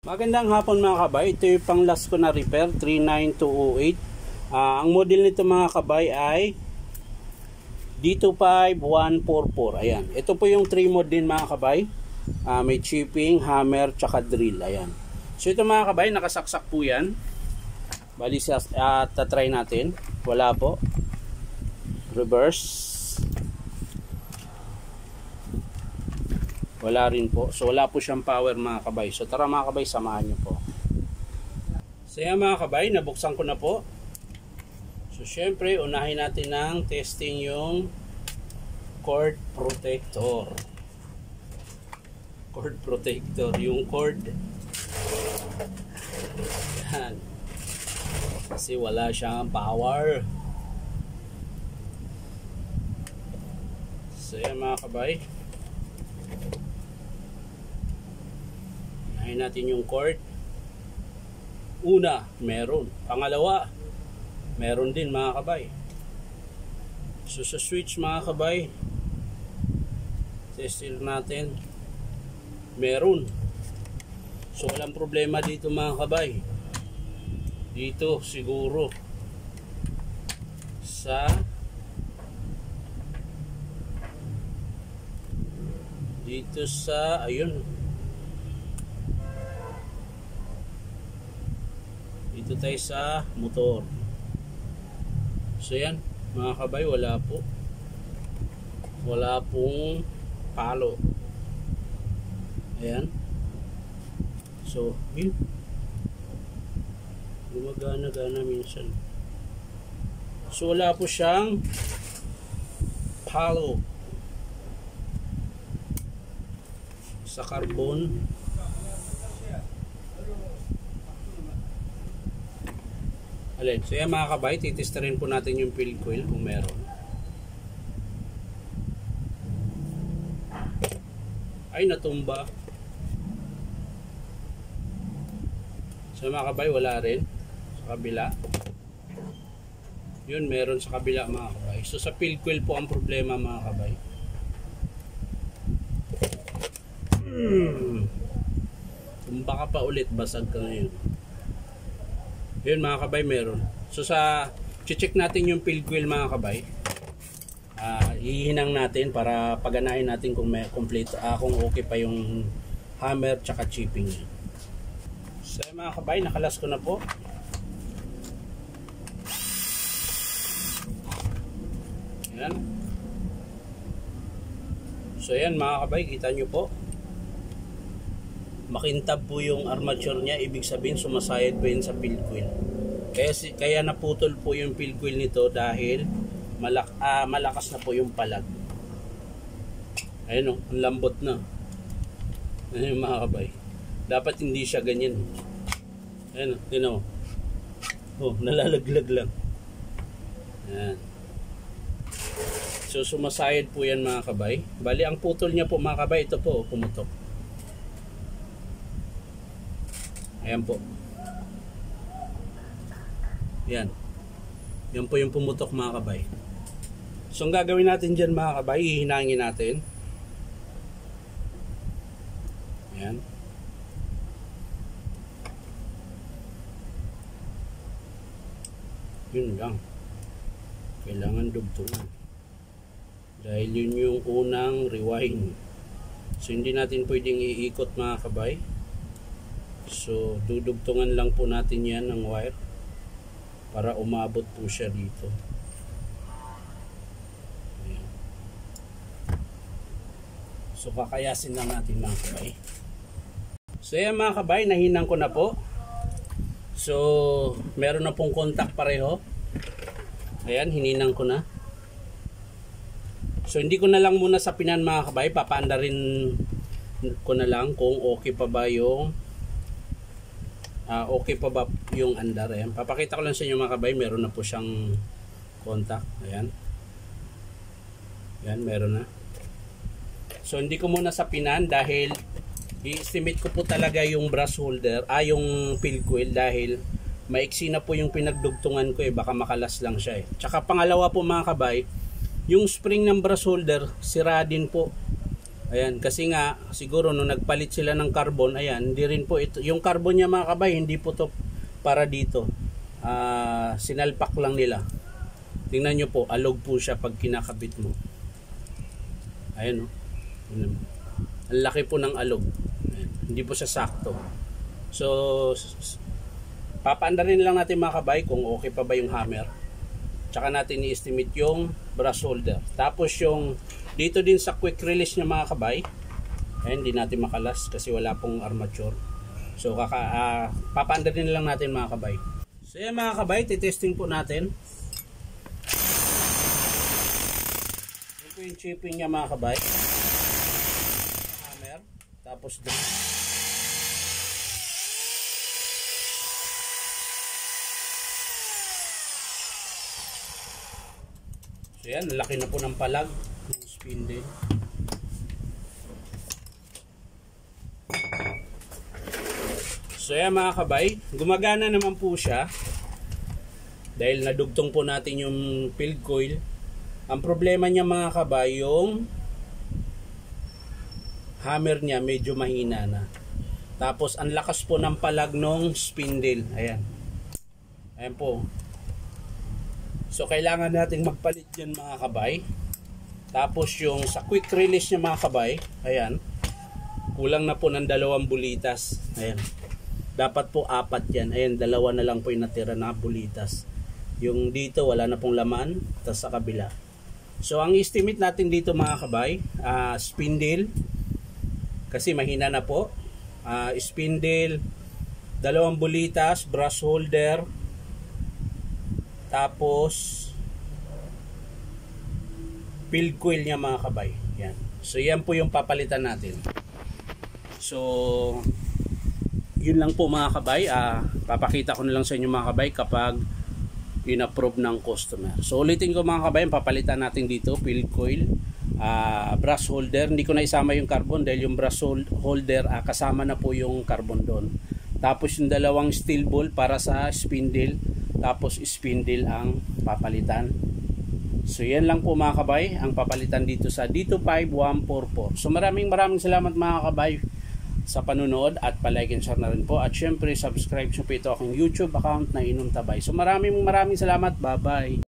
Magandang hapon mga kabay. Ito yung pang last ko na repair 39208. Ang model nito mga kabay ay D25144. Ayan. Ito po yung 3 mode din mga kabay. May chipping, hammer, tsaka drill. Ayan. So ito mga kabay, nakasaksak po yan. Bali tatry natin. Wala po. Reverse. Wala rin po. So wala po siyang power mga kabay. So tara mga kabay, samahan nyo po. So yan mga kabay, nabuksan ko na po. So syempre, unahin natin ng testing yung cord protector. Cord protector, yung cord. Yan. Kasi wala siyang power. So yan mga kabay. Unahin natin yung cord. Una, meron. Pangalawa, meron din mga kabay. So sa switch mga kabay, testin natin, meron. So walang problema dito mga kabay. Dito siguro sa ayun, dito tayo sa motor. So yan mga kabay, wala pong palo. Ayan. So yun, gumagana-gana minsan. So wala po siyang palo sa carbon. Alin, so yan mga kabay, titestarin po natin yung field coil kung meron. Ay, natumba. So mga kabay, wala rin sa kabila. Yun, meron sa kabila mga kabay. So sa field coil po ang problema mga kabay. Tumba ka pa ulit, basag ka ngayon. Yun mga kabay, meron. So sa check natin yung field coil mga kabay, ihinang natin para paganahin natin kung may complete, kung okay pa yung hammer tsaka chipping niya. So mga kabay, nakalas ko na po. Yan. So yan mga kabay, kita nyo po, makintab po yung armature niya, ibig sabihin sumasayad po yun sa field coil. Kaya naputol po yung field coil nito dahil malakas na po yung palag. Ayun o, ang lambot na. Ayun mga kabay, dapat hindi siya ganyan. Ayun o, yun o. Oh, nalalaglag lang. Ayan. So sumasayad po yan mga kabay. Bali ang putol niya po mga kabay, ito po, pumutok. Ayan po. Yan. Yan po yung pumutok mga kabay. So ang gagawin natin dyan mga kabay, hihinangin natin. Ayan. Yun lang. Kailangan dugtungan. Dahil yun yung unang rewind. So hindi natin pwedeng iikot mga kabay. So dudugtungan lang po natin yan ng wire para umabot po siya dito. Ayan. So kakayasin lang natin mga kabay. So yan mga kabay, nahinang ko na po. So meron na pong contact pareho. Ayan, hininang ko na. So hindi ko na lang muna sa pinan mga kabay, papaanda rin ko na lang kung okay pa ba yung andar. Ayan. Papakita ko lang sa inyo mga kabay, meron na po siyang contact. Ayan. Ayan, meron na. So hindi ko muna sa pinan dahil i-estimate ko po talaga yung brush holder, yung field coil, dahil maiksi na po yung pinagdugtungan ko baka makalas lang siya Tsaka pangalawa po mga kabay, yung spring ng brush holder sira din po. Ayan, kasi nga siguro nung nagpalit sila ng carbon, ayan, hindi rin po ito, yung carbon niya mga kabay, hindi po to para dito. Sinalpak lang nila. Tingnan nyo po, alog po siya pag kinakabit mo. Ayan, oh. Ang laki po ng alog. Ayan, hindi po siya sakto. So papaandarin lang natin mga kabay kung okay pa ba yung hammer. Tsaka natin i-estimate yung brush holder. Tapos yung dito din sa quick release niya mga kabay, ayan, hindi natin makalas kasi wala pong armature. So papaandarin lang natin mga kabay. So yan mga kabay, titesting po natin. Yan po yung chipping niya mga kabay. Hammer. Tapos dito. So yan, laki na po ng palag ng spindle. So yan mga kabay, gumagana naman po siya dahil nadugtong po natin yung field coil. Ang problema niya mga kabay, yung hammer niya medyo mahina na. Tapos ang lakas po ng palag ng spindle. Ayan. Ayan po. So kailangan nating magpalit yan mga kabay. Tapos yung sa quick release niya mga kabay, ayan, kulang na po ng 2 bulitas. Ayan. Dapat po 4 yan. Ayan, 2 na lang po yung natira na bulitas. Yung dito wala na pong laman, tapos sa kabila. So ang estimate natin dito mga kabay, spindle, kasi mahina na po. Spindle, 2 bulitas, brush holder, tapos field coil niya mga kabay. Yan. So yan po yung papalitan natin. So yun lang po mga kabay. Papakita ko na lang sa inyo mga kabay kapag in-approve ng customer. So ulitin ko mga kabay, papalitan natin dito field coil, brush holder. Hindi ko na isama yung carbon dahil yung brush holder kasama na po yung carbon doon. Tapos yung 2 steel ball para sa spindle. Tapos spindle ang papalitan. So yan lang po mga kabay ang papalitan dito sa D25144. So maraming salamat mga kabay sa panunood at palike and share na rin po. At syempre subscribe nyo po ito aking YouTube account na Inom Tabay. So maraming salamat. Bye bye.